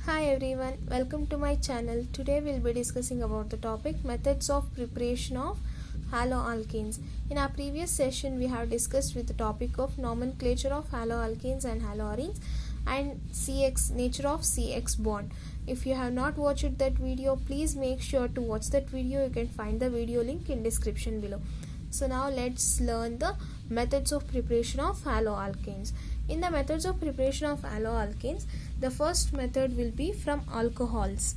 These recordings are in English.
Hi everyone, welcome to my channel. Today we'll be discussing about the topic methods of preparation of haloalkanes. In our previous session we have discussed with the topic of nomenclature of haloalkanes and haloarenes and CX, nature of CX bond. If you have not watched that video, please make sure to watch that video. You can find the video link in description below. So now let's learn the methods of preparation of haloalkanes. In the methods of preparation of haloalkanes, the first method will be from alcohols.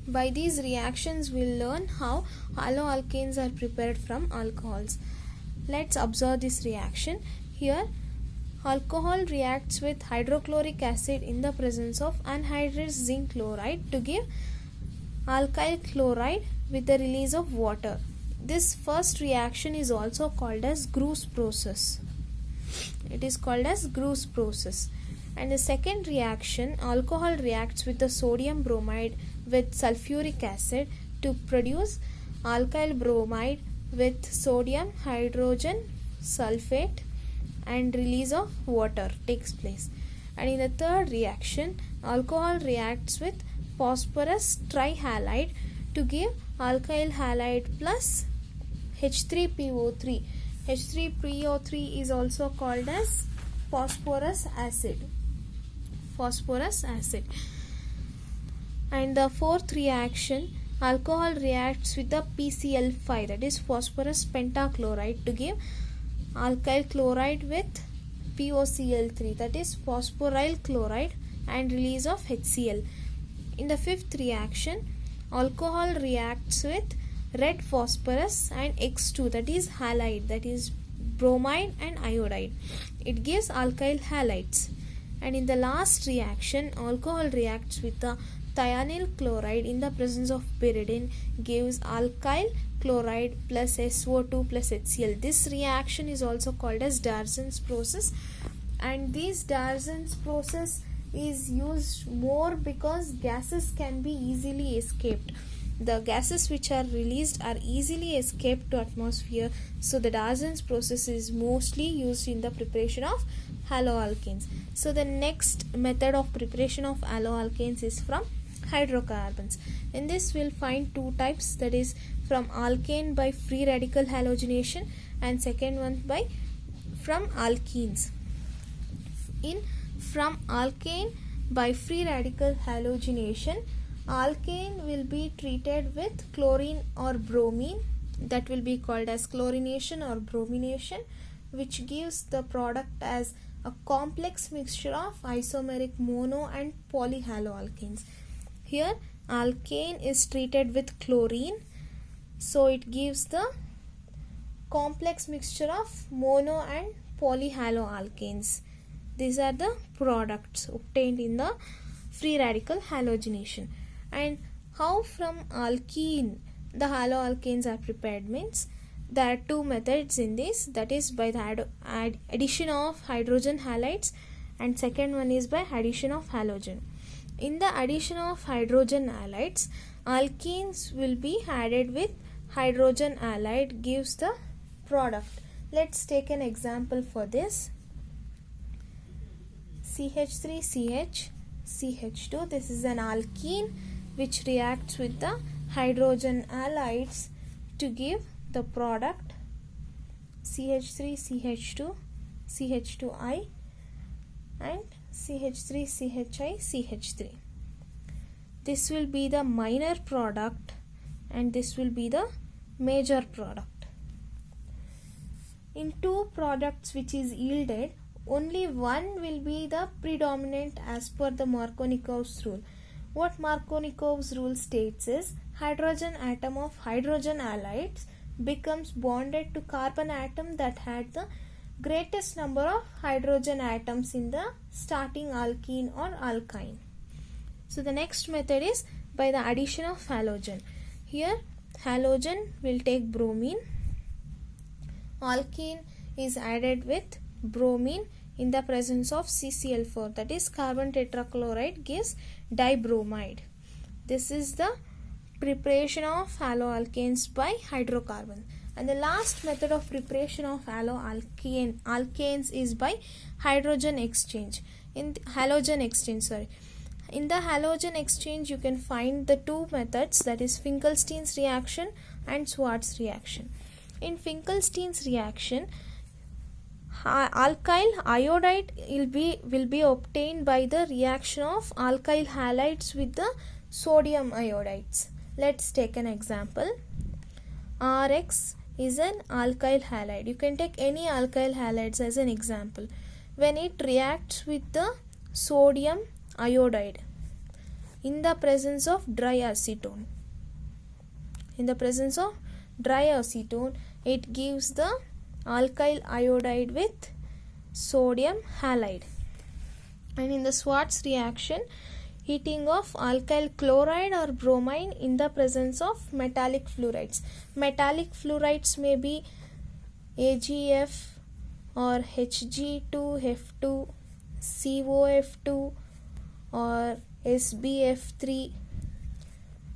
By these reactions, we'll learn how haloalkanes are prepared from alcohols. Let's observe this reaction. Here, alcohol reacts with hydrochloric acid in the presence of anhydrous zinc chloride to give alkyl chloride with the release of water. This first reaction is also called as Gruce process. It is called as Gruce process. And the second reaction, alcohol reacts with the sodium bromide with sulfuric acid to produce alkyl bromide with sodium hydrogen sulfate, and release of water takes place. And in the third reaction, alcohol reacts with phosphorus trihalide to give alkyl halide plus H3PO3. H3PO3 is also called as phosphorus acid. And the fourth reaction, alcohol reacts with the PCl5, that is phosphorus pentachloride, to give alkyl chloride with POCl3, that is phosphoryl chloride, and release of HCl. In the fifth reaction, alcohol reacts with red phosphorus and X2, that is halide, that is bromide and iodide. It gives alkyl halides. And in the last reaction, alcohol reacts with the thionyl chloride in the presence of pyridine, gives alkyl chloride plus SO2 plus HCl. This reaction is also called as Darzens process, and this Darzens process is used more because gases can be easily escaped. The gases which are released are easily escaped to atmosphere, so the Darzens process is mostly used in the preparation of haloalkanes. So the next method of preparation of haloalkanes is from hydrocarbons. In this we'll find two types, that is from alkane by free radical halogenation and second one by from alkenes. From alkane by free radical halogenation, alkane will be treated with chlorine or bromine, that will be called as chlorination or bromination, which gives the product as a complex mixture of isomeric mono and polyhaloalkanes. Here alkane is treated with chlorine, so it gives the complex mixture of mono and polyhaloalkanes. These are the products obtained in the free radical halogenation. And how from alkene the haloalkanes are prepared means there are two methods in this, that is by the addition of hydrogen halides, and second one is by addition of halogen. In the addition of hydrogen halides, alkenes will be added with hydrogen halide, gives the product. Let's take an example for this. CH3CH CH2, this is an alkene which reacts with the hydrogen halides to give the product CH3CH2 CH2I and CH3CHI CH3. This will be the minor product and this will be the major product. In two products which is yielded, only one will be the predominant as per the Markovnikov's rule. What Markovnikov's rule states is hydrogen atom of hydrogen halides becomes bonded to carbon atom that had the greatest number of hydrogen atoms in the starting alkene or alkyne. So the next method is by the addition of halogen. Here halogen will take bromine. Alkene is added with bromine in the presence of CCl4, that is carbon tetrachloride, gives dibromide. This is the preparation of haloalkanes by hydrocarbon. And the last method of preparation of alkanes is by hydrogen exchange. In the halogen exchange, in the halogen exchange you can find the two methods, that is Finkelstein's reaction and Schwarz reaction. In Finkelstein's reaction, alkyl iodide will be obtained by the reaction of alkyl halides with the sodium iodides. Let's take an example. Rx is an alkyl halide. You can take any alkyl halides as an example. When it reacts with the sodium iodide in the presence of dry acetone, it gives the alkyl iodide with sodium halide. And in the Schwarz reaction, heating of alkyl chloride or bromine in the presence of metallic fluorides. Metallic fluorides may be AgF or Hg2F2, COF2 or SbF3,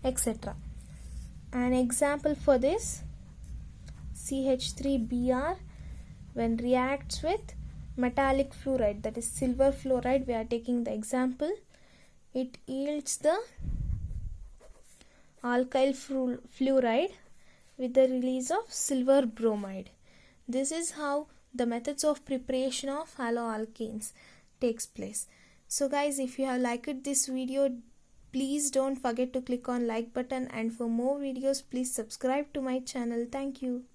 etc. An example for this, CH3Br when reacts with metallic fluoride, that is silver fluoride, we are taking the example, it yields the alkyl fluoride with the release of silver bromide. This is how the methods of preparation of haloalkanes takes place. So guys, if you have liked this video, please don't forget to click on like button, and for more videos please subscribe to my channel. Thank you.